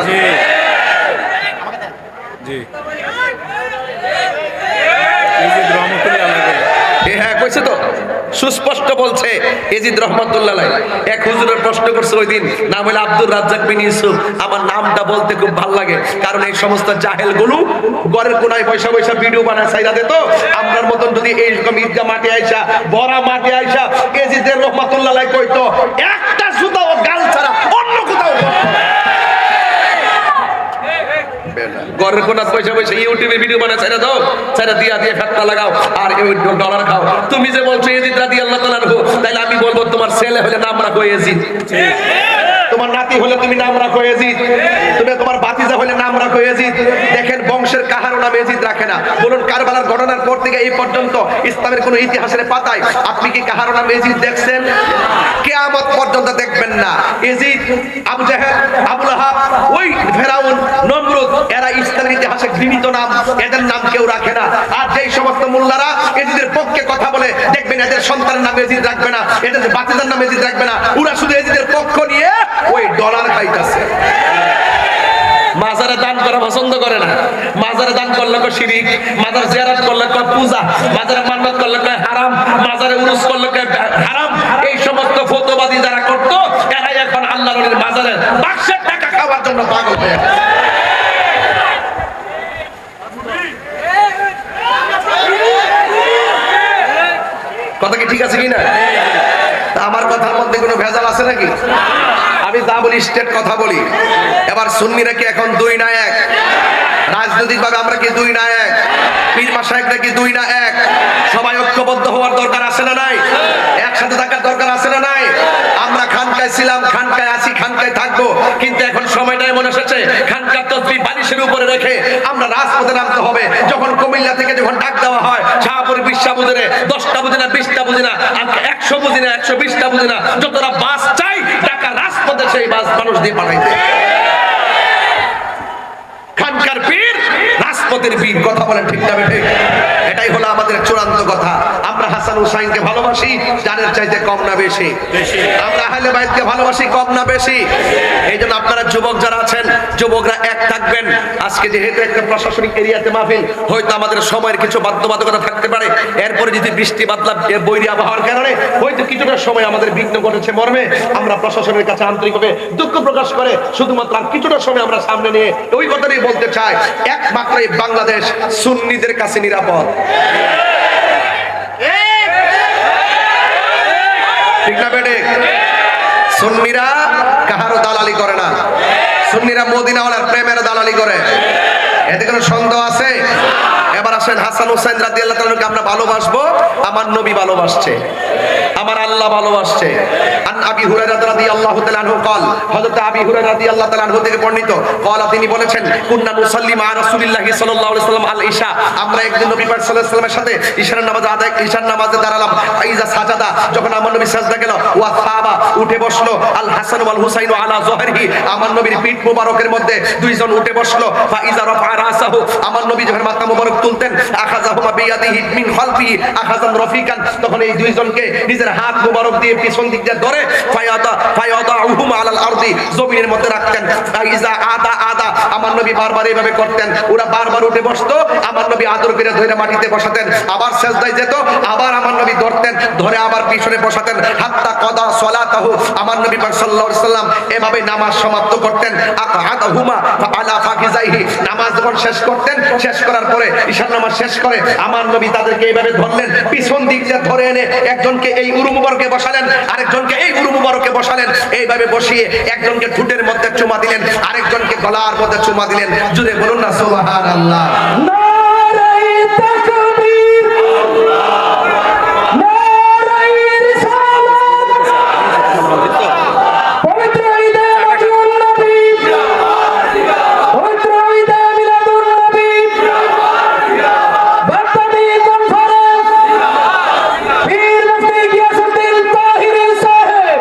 জি হ্যাঁ কইছে তো, সুস্পষ্ট বলছে এজিদ রহমাতুল্লাহ আলাইহি। এক হুজুরের প্রশ্ন করছে ওই দিন, নাম হলো আব্দুর রাজ্জাক বিন ইউসুফ। আমার নামটা বলতে খুব ভালো লাগে কারণ এই সমস্ত জাহেল গুলো ঘরের কোনায় পয়সা ভিডিও বানায় ছাইরা দে। তো আমরার মতন যদি এইরকম ঈদগাহ মাঠে আইসা বড়া মাঠে আইসা এজিদের রহমাতুল্লাহ আলাইহি কইতো একটা সুতাও গাল ছাড়া অন্য কোথাও ঘরের কোনা পয়সা ইউটিউবে ভিডিও বানায় ছাইরা দাও, ছাইরা দিয়া ফেটটা লাগাও আর ডলার খাও। তুমি যে বলছো ইয়াজিদ রাদিয়াল্লাহু তাআলা আনহু, তাইলে আমি বলবো তোমার ছেলে হলে নাম রাখো ইয়াজিদ, তোমার নাতি হলে তুমি নাম রাখো ইয়াজিদ, তুমি তোমার ভাতিজা হলে নাম রাখো ইয়াজিদ। দেখেন বংশের কাহারও নাম ইয়াজিদ রাখে না। বলুন কারবালার ঘটনার পর থেকে এই পর্যন্ত ইসলামের কোন ইতিহাসের পাতায় আপনি কি কাহারও নাম ইয়াজিদ দেখছেন? কিয়ামত পর্যন্ত দেখবেন না। ইয়াজিদ, আবু জাহেল, আবু লাহাব, ওই ফেরাউন, নমরুদ এরা ইসলামের ইতিহাসে ঘৃণিত নাম, এদের নাম কেউ রাখে না। আর যেই সমস্ত মোল্লারা ইয়াজিদের পক্ষে কথা বলে দেখবেন এদের সন্তানের নাম ইয়াজিদ রাখবে না, এদের ভাতিজার নাম ইয়াজিদ রাখবে না, ওরা শুধু ইয়াজিদের পক্ষ নিয়ে ওই ডলার খাইতেছে। মাজারে দান করা পছন্দ করে না, মাজারে দান করলে কয় শিরিক, মাজার জিয়ারত করলে কয় পূজা, মাজারে মান্নত করলে কয় হারাম, মাজারে উরুস করলে কয় হারাম। এই সমস্ত ফতোয়াবাদী যারা করতো এরাই এখন আল্লাহর ওলির মাজারে বাক্সের টাকা খাওয়ার জন্য পাগল হয়ে গেছে। কথা কি ঠিক আছে কিনা? আমার কথার মধ্যে কোনো ভেজাল আছে নাকি? আমি যা বলি স্টেট কথা বলি। এবার সুন্নিরা কি এখন দুই না এক? রাজনৈতিক ভাবে আমরা কি দুই না এক? পীর মাশায়েখরা কি দুই না এক? সবাই ঐক্যবদ্ধ হওয়ার দরকার আছে না নাই? একসাথে থাকার দরকার আছে না নাই? আমরা খানকায় ছিলাম, খানকায় আছি, খানকায় থাকবো, কিন্তু এখন সময়টা এমন এসেছে খানকার তসবিহ বালিশের উপরে রেখে আমরা রাজপথে নামতে হবে। যখন কুমিল্লা থেকে যখন ডাক দেওয়া হয় শাহপুর 20টা বুঝে না, 10টা বুঝে না, 20টা বুঝে না, 100 বুঝে না, 120টা বুঝে না, যতটা বাস চাই ঢাকা রাজপথে সেই বাস মানুষ দিয়ে পাঠাইতে। খানকার পীর রাস্তা রাজপথের বীর। কথা বলেন ঠিক না বেঠিক? এটাই হলো আমাদের চূড়ান্ত কথা। আমরা হাসান হুসাইনকে ভালোবাসি জানের চাইতে কম না বেশি? আমরা আহলে বাইতকে ভালোবাসি কম না বেশি? এই জন্য আপনারা যুবক যারা আছেন, যুবকরা এক থাকবেন। আজকে যেহেতু একটা প্রশাসনিক এরিয়াতে মাহফিল, হয়তো আমাদের সময়ের কিছু বাধ্যবাধকতা থাকতে পারে। এরপরে যদি বৃষ্টি বাদলা বৈরী আবহাওয়ার কারণে হয়তো কিছুটা সময় আমাদের বিঘ্ন ঘটেছে মর্মে আমরা প্রশাসনের কাছে আন্তরিকভাবে দুঃখ প্রকাশ করে শুধুমাত্র আর কিছুটা সময় আমরা সামনে নিয়ে ওই কথাটাই বলতে চাই, একমাত্র এই বাংলাদেশ সুন্নিদের কাছে নিরাপদ। ঠিক না বেটে? সুন্নিরা কাহারও দালালি করে না। সুন্নিরা মদিনাওয়ালার প্রেমের দালালি করে। এতে কোনো সন্দেহ আছে? এবার আসেন, হাসান হুসাইন রাদিয়াল্লাহু তাআলাকে আমরা ভালোবাসবো, আমার নবী ভালোবাসছে, আমার আল্লাহ ভালোবাসছে। আন আবি হুরায়রা রাদিয়াল্লাহু তাআলা আনহু قال, হযরত আবি হুরায়রা রাদিয়াল্লাহু তাআলা আনহু থেকে বর্ণিত, قال তিনি বলেছেন, কুননা নুসাল্লি মা রাসূলিল্লাহি সাল্লাল্লাহু আলাইহি ওয়াসাল্লাম আল ইশা, আমরা একদিন নবী পাক সাল্লাল্লাহু আলাইহি ওয়াসাল্লামের সাথে ইশার নামাজ আদায়, ইশার নামাজে দাঁড়ালাম। ফাইজা সাজাদা, যখন আমার নবী সাজদা গেল, ওয়া সাবা, উঠে বসলো, আল হাসান ওয়াল হুসাইন আলা যহরিহি, আমার নবীর পিঠ মোবারকের মধ্যে দুইজন উঠে বসলো। ফাইজা রাফা রাসাহু, আমার নবী যখন মাথা মোবারক তুলতেন, আখাযাহুমা বিয়াদিহি মিন খালফিহি আখাযান রাফিকান, তখন এই দুইজনকে নিজের হাত মোবারক দিয়ে পিছন দিক দিয়ে ধরে ফায়াদাউহুমা আলাল আরদি, জমিনের মধ্যে রাখতেন। ফাইজা আদা, আমার নবী বারবার এইভাবে করতেন। ওরা বারবার উঠে বসতো, আমার নবী আদর করে ধরে মাটিতে বসাতেন, আবার সিজদায় যেত, আবার আমার নবী ধরতেন, ধরে আবার পিছনে বসাতেন। হাত্তা কদা সালাতাহু, আমার নবী পাক সাল্লাল্লাহু আলাইহি ওয়াসাল্লাম এভাবে নামাজ সমাপ্ত করতেন। আকাদাহুমা আলা ফাকিজাইহি, নামাজ যখন শেষ করতেন, শেষ করার পরে ঈশার নামাজ শেষ করে আমার নবী তাদেরকে এইভাবে ধরলেন, পিছন দিক দিয়ে ধরে এনে একজনকে এই উরু মুবারকে বসালেন, আরেকজনকে এই উরু মুবারকে বসালেন। এইভাবে বসিয়ে একজনকে ঠোঁটের মধ্যে চুমা দিলেন, আরেকজনকে গলার মধ্যে চুমা দিলেন। জুড়ে বলুন না সুবহানাল্লাহ। নারে তাকবীর, নারে রিসালাত, পবিত্র ঈদে মিলাদুন নবী, পবিত্র ঈদে মিলাদুন নবী, বার্তাদি কনফারেন্স, পীর মুফতি গিয়াসউদ্দিন তাহিরি সাহেব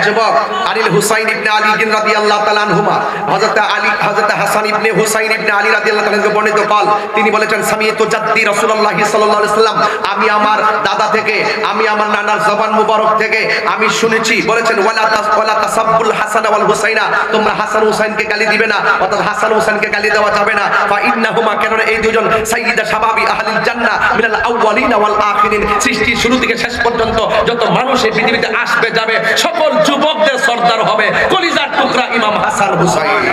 যুবক আলী হুসাইন ইবনে আলী রাদিয়াল্লাহু তাআলা আনহুমা, হযরত হাসান ইবনে হুসাইন ইবনে আলী রাদিয়াল্লাহু তাআলা থেকে বর্ণিত قال, তিনি বলেছেন, সামিয়তু জাদ্দি রাসূলুল্লাহ সাল্লাল্লাহু আলাইহি ওয়াসাল্লাম, আমি আমার দাদা থেকে, আমি আমার নানার জবান মুবারক থেকে আমি শুনেছি, বলেছেন, ওয়ালা তাসাব্বুল হাসান ওয়াল হুসাইনা, তোমরা হাসান হুসাইনকে গালি দিবে না, অর্থাৎ হাসান হুসাইনকে গালি দেওয়া যাবে না। ফা ইন্নাহুমা, কেন এই দুজন সাইয়্যিদা শাবাবি আহলিল জান্নাহ মিনাল আউয়ালিন ওয়াল আখিরিন, সৃষ্টির শুরু থেকে শেষ পর্যন্ত যত মানুষ এই পৃথিবীতে আসবে যাবে সকল যুবকদের সর্দার হবে কলিজার টুকরা ইমাম হাসান হুসাইন।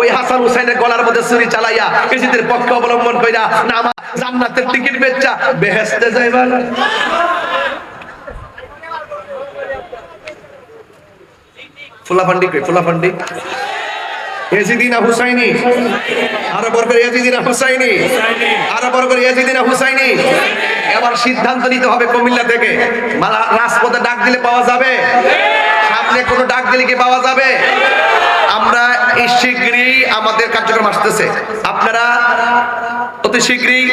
ওই হাসান হুসাইনের গলার মধ্যে ছুরি চালাইয়া ইজিদের পক্ষ অবলম্বন কইরা নামা জান্নাতের টিকিট বেচা বেহেশতে যাইবা না। ফুলাফান্ডি ইয়াজিদিনা হুসাইনি, আরো বড় করে ইয়াজিদিনা হুসাইনি, আরো বড় করে ইয়াজিদিনা হুসাইনি। এবার সিদ্ধান্ত নিতে হবে কুমিল্লা থেকে, রাজপথে ডাক দিলে পাওয়া যাবে? সামনে কোনো ডাক দিলে কি পাওয়া যাবে? আমরা এই শীঘ্রই আমাদের কার্যক্রম আসতেছে, আপনারা অতি শীঘ্রই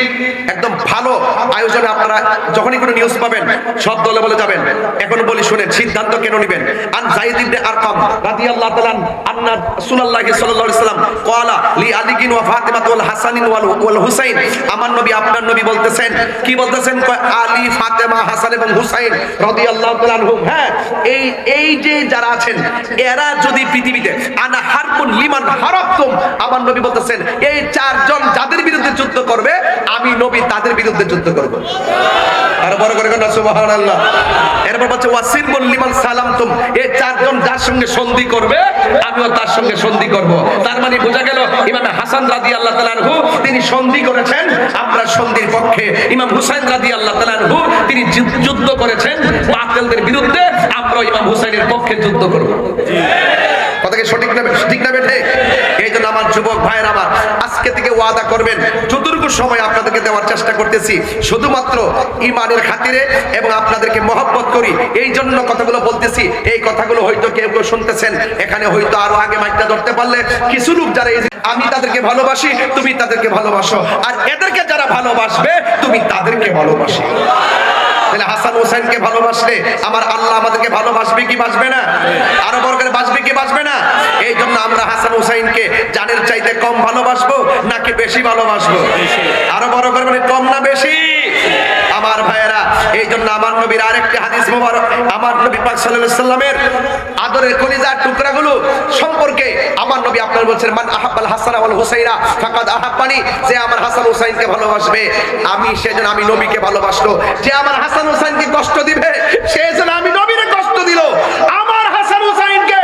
একদম ভালো আয়োজনে আপনারা যখনই কোনো নিউজ পাবেন সব দলে বলে যাবেন। এখন বলি শুনেন, সিদ্ধান্ত কেন নেবেন। আন যায়েদ ইবনে আরকাম রাদিয়াল্লাহু তাআলা আন্না রাসূলুল্লাহ সাল্লাল্লাহু আলাইহি ওয়াসাল্লাম ক্বালা লি আলী ওয়া ফাতিমা ওয়াল হাসান ওয়াল হুসাইন, আমার নবী আপনার নবী বলতেছেন, কি বলতেছেন? আলী, ফাতেমা, হাসান এবং হুসাইন রাদিয়াল্লাহু তাআলা আনহুম, হ্যাঁ এই যে যারা আছেন এরা যদি পৃথিবীতে আনা হারবুন লিমান হারাবতুম, আমার নবী বলতেছেন এই চারজন যাদের বিরুদ্ধে যুদ্ধ করবে আমি নবী তাদের বিরুদ্ধে যুদ্ধ করব। আর বড় করে কোন সুবহানাল্লাহ। এরপর বলছে ওয়াসিরমুল লিমান সালামতুম, এই চারজন যার সঙ্গে সন্ধি করবে আমিও তার সঙ্গে সন্ধি করব। তার মানে বোঝা গেল ইমাম হাসান রাদিয়াল্লাহু তাআলা আনহু তিনি সন্ধি করেছেন, আমরা সন্ধির পক্ষে। ইমাম হুসাইন রাদিয়াল্লাহু তাআলা আনহু তিনি যুদ্ধ করেছেন বাতিলদের বিরুদ্ধে, আমরা ইমাম হুসাইনের পক্ষে যুদ্ধ করব। কথা কি সঠিক না ঠিক না বেঠে? এই জন্য আমার যুবক ভাইয়ের আমার আজকে থেকে ওয়াদা করবেন, যতটুকু সময় আপনাদেরকে দেওয়ার চেষ্টা করতেছি শুধুমাত্র ইমানের খাতিরে এবং আপনাদেরকে মহব্বত করি এই জন্য কথাগুলো বলতেছি। এই কথাগুলো হয়তো কেউ কেউ শুনতেছেন, এখানে হয়তো আরো আগে মাইকটা ধরতে পারলে কিছু লোক যারা আমি তাদেরকে ভালোবাসি তুমি তাদেরকে ভালোবাসো, আর এদেরকে যারা ভালোবাসবে তুমি তাদেরকে ভালোবাসি। তাহলে হাসান হোসেনকে ভালোবাসলে আমার আল্লাহ আমাদেরকে ভালোবাসবে কি বাসবে না? আরো বড় করে বাসবে কি বাসবে না? এই জন্য আমরা হাসান হোসেনকে জানের চাইতে কম ভালোবাসবো নাকি বেশি ভালোবাসবো? আরো বড় করে মানে কম না বেশি? আমার ভাইয়েরা, এই জন্য আমার নবীর আরেকটি হাদিস মোবারক, আমার নবী পাক সাল্লাল্লাহু আলাইহি সাল্লামের আদরের কলিজার টুকরাগুলো সম্পর্কে আমার নবী আপনার বলছেন, মান আহাব্বাল হাসান ওয়াল হুসাইনা ফাকাদ আহাব্বানি, যে আমার হাসান হুসাইনকে ভালোবাসবে আমি সেজন্য আমি নবীকে ভালোবাসলো। যে আমার হাসান হুসাইনকে কষ্ট দিবে সেজন্য আমি নবীরে কষ্ট দিল। আমার হাসান হুসাইনকে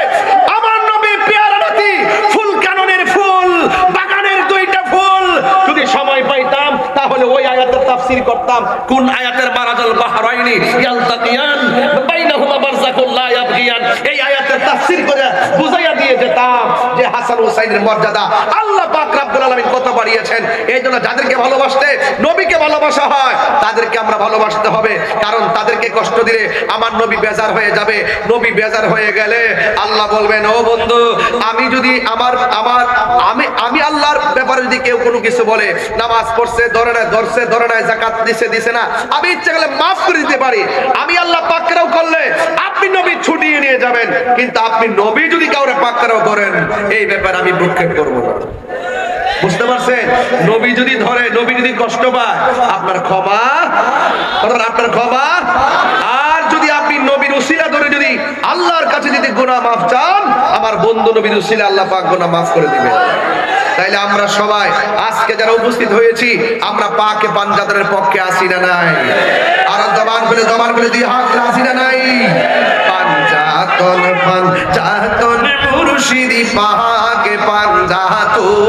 আমার নবী পেয়ারা নাতি, ফুল কাননের ফুল, বাগানের দুইটা ফুল, যদি সময় পাইতাম তাহলে ওই আয়াতের তাফসীর করতাম। কোন আয়াতের মারাজাল বাহরাইনি ইয়ালতাকিয়ান বাইনাহুমা বারযাকুল লা ইয়াবগিয়ান, এই আয়াতের তাফসীর করে বুঝাইয়া দিয়ে যেতাম যে হাসান হুসাইনের মর্যাদা আল্লাহ পাক রব্বুল আলামিন কত বাড়িয়েছেন। এইজন্য যাদেরকে ভালোবাসতে নবীকে ভালোবাসা হয় তাদেরকে আমরা ভালোবাসতে হবে, কারণ তাদেরকে কষ্ট দিলে আমার নবী বেজার হয়ে যাবে। নবী বেজার হয়ে গেলে আল্লাহ বলবেন, ও বন্ধু, আমি যদি আমি আল্লাহর ব্যাপারে যদি কেউ কোনো কিছু বলে, নামাজ পড়ছে ধরে না, ধরছে ধরে না, যাকাত দিছে না, আমি ইচ্ছা করলে মাফ করে দিতে পারি। আমি আল্লাহ পাকরাও করলে আপনি নবী ছুটিয়ে নিয়ে যাবেন, কিন্তু আপনি নবী যদি কাউরে পাকরাও করেন এই ব্যাপারে আমি ভ্রুক্ষেপ করব না। বুঝতে পারছেন? নবী যদি ধরে, নবী যদি কষ্ট পায়, আপনার ক্ষমা, আপনার ক্ষমা। আর যদি আপনি নবীর উসিলা ধরে যদি আল্লাহর কাছে যদি গুনাহ মাফ চান, আমার বন্ধু নবীর উসিলা আল্লাহ পাক গুনাহ মাফ করে দিবেন। তাইলে আমরা সবাই আজকে যারা উপস্থিত হয়েছি, আমরা পাকে পাঞ্জাতনের পক্ষে আসি না নাই? আর জবান বলে দুই হাত আসি না নাই? পাঞ্জাতন মুর্শিদি পাকে পাঞ্জাতন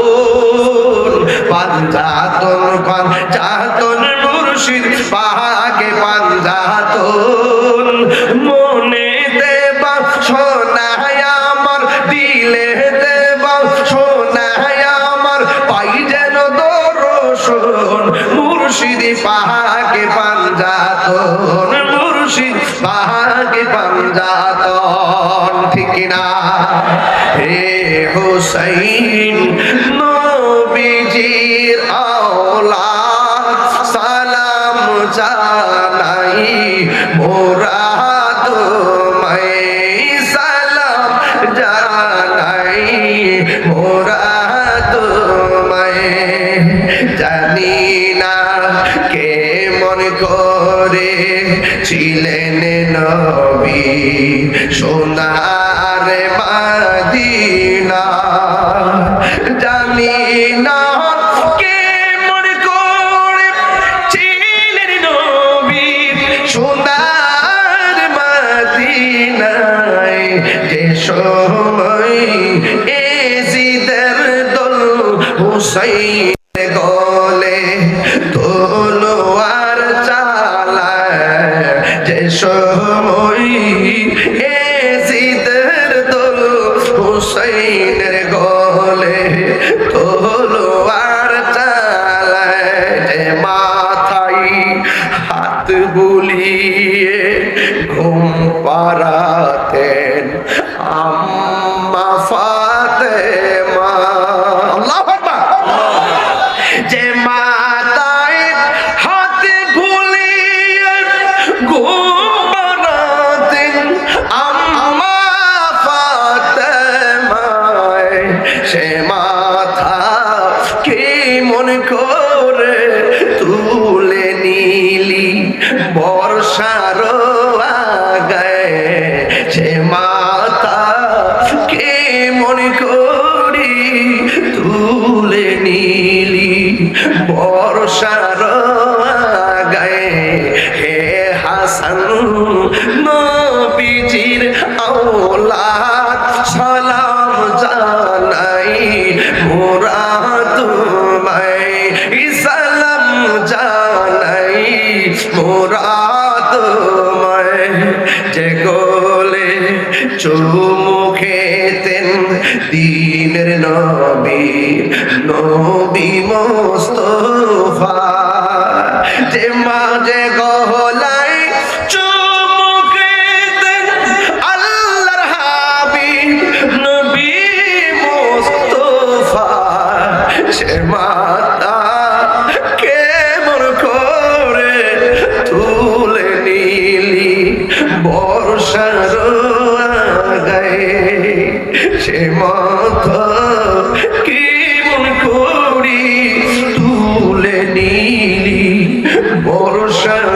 মুর্শিদ পাকে পাঞ্জাতন, মনে দেবা সোনায় আমার, দিলে দেবা সোনায় আমার, পাই যেন দর্শন মুর্শিদি পাকে পাঞ্জাতন, মুর্শিদ পাকে পাঞ্জাতন। ঠিক না? হে হুসাইন নবীজির আওলাদ, সালাম জানাই মোরা তোমায়, সালাম জানাই মোরা তোমায়। জানি না কে মন করে ছিলেন নবী সোনার মদিনা, জানি না কে মন করে ছিলেন নবী সোনার মদিনায়, যে সময় এজিদের দল হুসাইন গলে তলোয়ার চালায়, যে সময় এজিদের দল হুসাইনের গলে তলোয়ার চালায়, যে মাথায় হাত বুলিয়ে ঘুম পাড়াতেন আম্মা ফাতেমা। আল্লাহু আকবার। যে মাথায় হাত বুলিয়ে ঘুম পাড়াতেন আম্মা ফাতেমা, সে মাথা কে মন করে তুলে নিলি বর্ষার আগায়, সে মাথা কে মন করি তুলে নিলি বর্ষার আগায়। হে হাসান নবীজির আওলাদ, সালাম জানাই মোরা তোমায়, সালাম জানাই মোরা তোমায়। যে গোলে চুমু খেতেন দিনের নবী, নবী মুস্তাফা, যে মাঝে গলায় চুমু খেতেন আল্লাহর হাবিব নবী মুস্তাফা, সে মাতা কেমন করে তুলে নি বর্ষার আগায় সে মাথা কি মন করি তুলে নিলি বর্ষার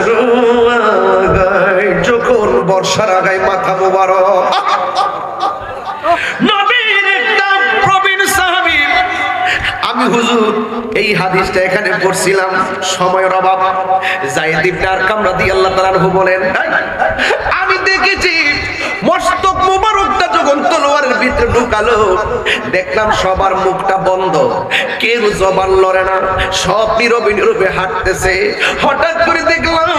আগায়। যখন বর্ষার আগায় মাথা মোবারক, নবীর একটা প্রবীণ সাহাবী, আমি হুজুর এই হাদিসটা এখানে পড়ছিলাম, সময়ের অভাব। যায়েদ ইবনে আরকাম রাদিয়াল্লাহু তাআলা আনহু বলেন, আমি দেখেছি মস্তক মোবারকটা যখন তলোয়ারের ভিতরে ঢুকালো, দেখলাম সবার মুখটা বন্ধ, কেউ জবান লড়ে না, সব নীরবে নীরবে হাঁটতেছে। হঠাৎ করে দেখলাম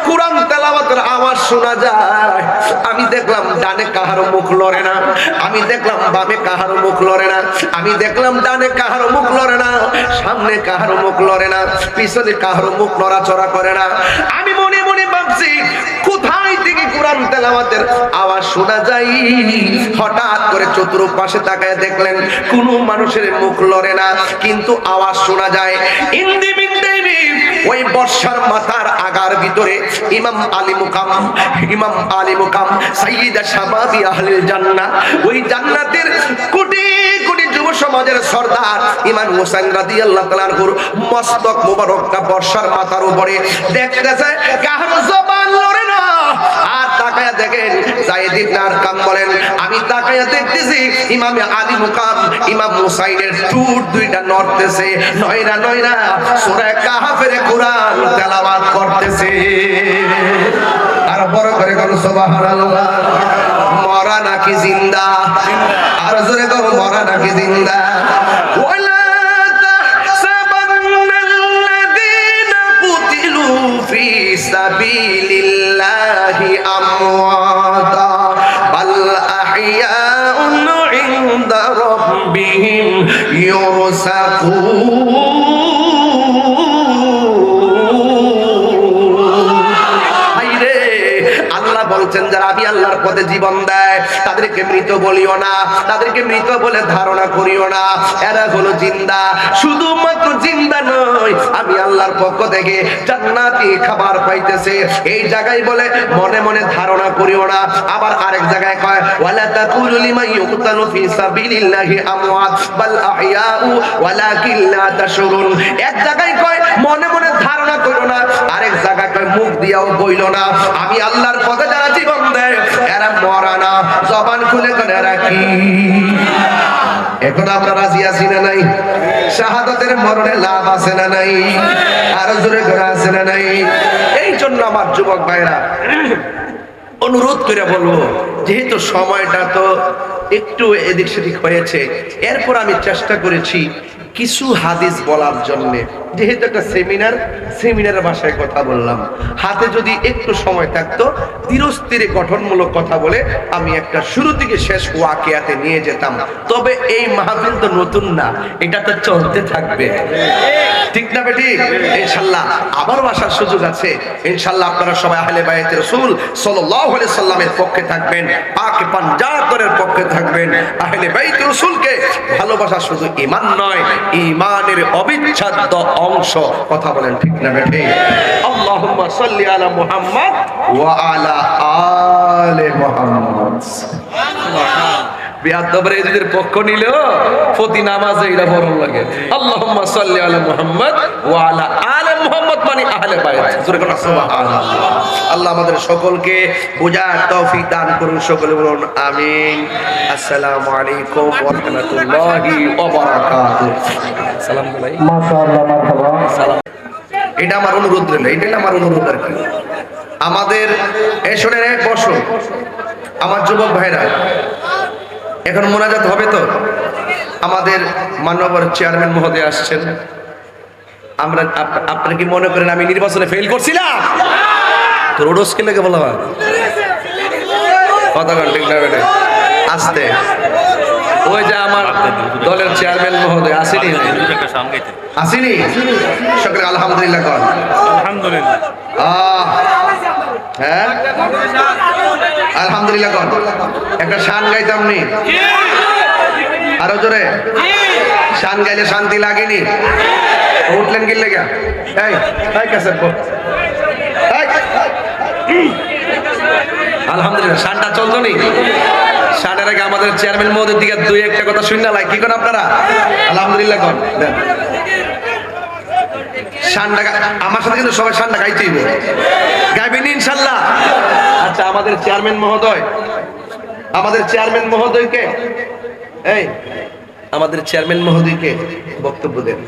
কুরআন তেলাওয়াতের আওয়াজ শোনা যায়। আমি দেখলাম ডানে কাহারো মুখ লড়ে না, আমি দেখলাম বামে কাহারো মুখ লড়ে না, আমি দেখলাম ডানে কাহারো মুখ লড়ে না, সামনে কাহারো মুখ লড়ে না, পিছনে কাহারো মুখ নড়াচড়া করে না। আমি মনে মনে ভাবছি কোথায় থেকে কোরআন তেলাওয়াতের আওয়াজ শোনা যায়। হঠাৎ করে চতুর্পাশে তাকায় দেখলেন কোনো মানুষের মুখ লড়ে না, কিন্তু আওয়াজ শোনা যায়। ওই বর্ষার মাথার আগার ভিতরে ইমাম আলী মুকাম সাইয়্যিদা শাবাবি আহলিল জান্নাহ, ওই জান্নাতের কোটি কোটি যুব সমাজের সরদার ইমাম হোসেন রাদিয়াল্লাহু তাআলা আনহুর মস্তক মোবারকটা বর্ষার মাথার উপরে দেখতেছে, কারো জবান লড়ে না। আর তাকায়া দেখেন যায়েদ ইবনে আরকাম বলেন, আমি তাকায়া দেখতেছি ইমাম আলী মুকাম ইমাম হুসাইনের ঠোঁট দুইটা নড়তেছে, নয়রা নয়রা সূরা কাহফের কোরআন তেলাওয়াত করতেছে। আর বড় করে বলো সুবহানাল্লাহ। মরা নাকি জিন্দা? আর জোরে বলো মরা নাকি জিন্দা? ওয়ালা তাহসাবান্নাল্লাযীনা কুতিলু ফি সাবিলিল্লাহি আমওয়াতা বাল আহইয়াউন ইনদা রাব্বিহিম ইউরসাকুন। বলছেন যারা আমি আল্লাহর পথে জীবন দেয় তাদেরকে মৃত বলিও না, তাদেরকে মৃত বলে ধারণা করিও না, এরা হলো জিন্দা। শুধুমাত্র জিন্দা নয়, আমি আল্লাহর পক্ষ থেকে জান্নাতি খাবার পাইতেছে, এই জায়গায় বলে মনে মনে ধারণা করিও না। আবার আরেক জায়গায় কয় ওয়ালা তাকুলু লিমান ইউকতালু ফি সাবিলিল্লাহি আমওয়াত বাল আহইয়াউ ওয়ালাকিন লা তাশউরুন। এক জায়গায় কয় মনে মনে ধারণা করিও না, আরেক জায়গায় কয় মুখ দিয়াও বইলো না। আমি আল্লাহর পথে যারা জীবন দেয় এরা মরা না, জবান খুলে করে এরা কি? এখন আমরা রাজি আছি না নাই? শাহাদাতের মরণে লাভ আছে না নাই? আরো জোরে করে আছে না নাই? এই জন্য আমার যুবক ভাইরা অনুরোধ করে বলবো, যেহেতু সময়টা তো একটু এদিক সেদিক হয়েছে, এরপর আমি চেষ্টা করেছি কিছু হাদিস বলার জন্য। যেহেতু একটা সেমিনারের ভাষায় কথা বললাম, হাতে যদি একটু সময় থাকতো ধীরস্থিরে গঠনমূলক কথা বলে আমি একটা শুরু থেকে শেষ ওয়াকিয়াতে নিয়ে যেতাম। তবে এই মাহফিল তো নতুন না, এটা তো চলতে থাকবে, ঠিক না বেটি? ইনশাআল্লাহ আবারও আসার সুযোগ আছে। ইনশাআল্লাহ আপনারা সবাই আহলে বাইতে রাসূল সাল্লাল্লাহু আলাইহি সাল্লামের পক্ষে থাকবেন, পাকে পাঞ্জাতনের পক্ষে থাকবেন। আহলে বাইতে রাসূলকে ভালোবাসা শুধু ঈমান নয়, ঈমানের অবিচ্ছেদ্য অংশ। কথা বলেন ঠিক না বেটি? আল্লাহুম্মা সাল্লি আলা মুহাম্মদ ওয়া আলা আলে মুহাম্মদ। বিয়াদবরে এদের পক্ষ নিলেও প্রতি নামাজে এটা বড় লাগে। আল্লাহুম্মা সাল্লি আলা মুহাম্মদ ওয়া আলা আলে মুহাম্মদ মানে আহলে বাইত। জোরে বলুন সুবহানাল্লাহ। আল্লাহ আমাদের সকলকে বোঝার তৌফিক দান করুন, সকলে বলুন আমিন। আসসালামু আলাইকুম ওয়া রাহমাতুল্লাহি ওয়া বারাকাতুহু। সালাম আলাইকুম। মাশাআল্লাহ, মারহাবা। সালাম। এটা আমার অনুরোধ রইল, এটা আমার অনুরোধ আর কি। আমাদের এসনের এক বছর আমার যুবক ভাইরা এখন মোনাজাত হবে তো। আমাদের মাননীয় চেয়ারম্যান মহোদয় আসছেন। আমরা আপনারা কি মনে করেন আমি নির্বাচনে ফেল করছিলাম? তো রোডসকে লেগে বলা কথা কন ঠিক না বেটা? আসতে ওই যে আমার দলের চেয়ারম্যান মহোদয় আসেনি, আসেনি? সকলে আলহামদুলিল্লাহ কন। আলহামদুলিল্লাহ। হ্যাঁ আলহামদুলিল্লাহ কন। একটা শান গাইতাম নি? আরো জোরে শান গাইলে শান্তি লাগেনি? উঠলেন কি লেগা? এই কাছে আলহামদুলিল্লাহ শানটা চলতো নি শানের আগে আমাদের চেয়ারম্যান মহোদয়ের দিকে দুই একটা কথা শুননা লাই কি করেন আপনারা আলহামদুলিল্লাহ কোন শানটা আমার সাথে কিন্তু সবাই শানটা গাইতেই হবে গাইবেন ইনশাআল্লাহ আচ্ছা আমাদের চেয়ারম্যান মহোদয়কে এই আমাদের চেয়ারম্যান মহোদয়কে বক্তব্য দেন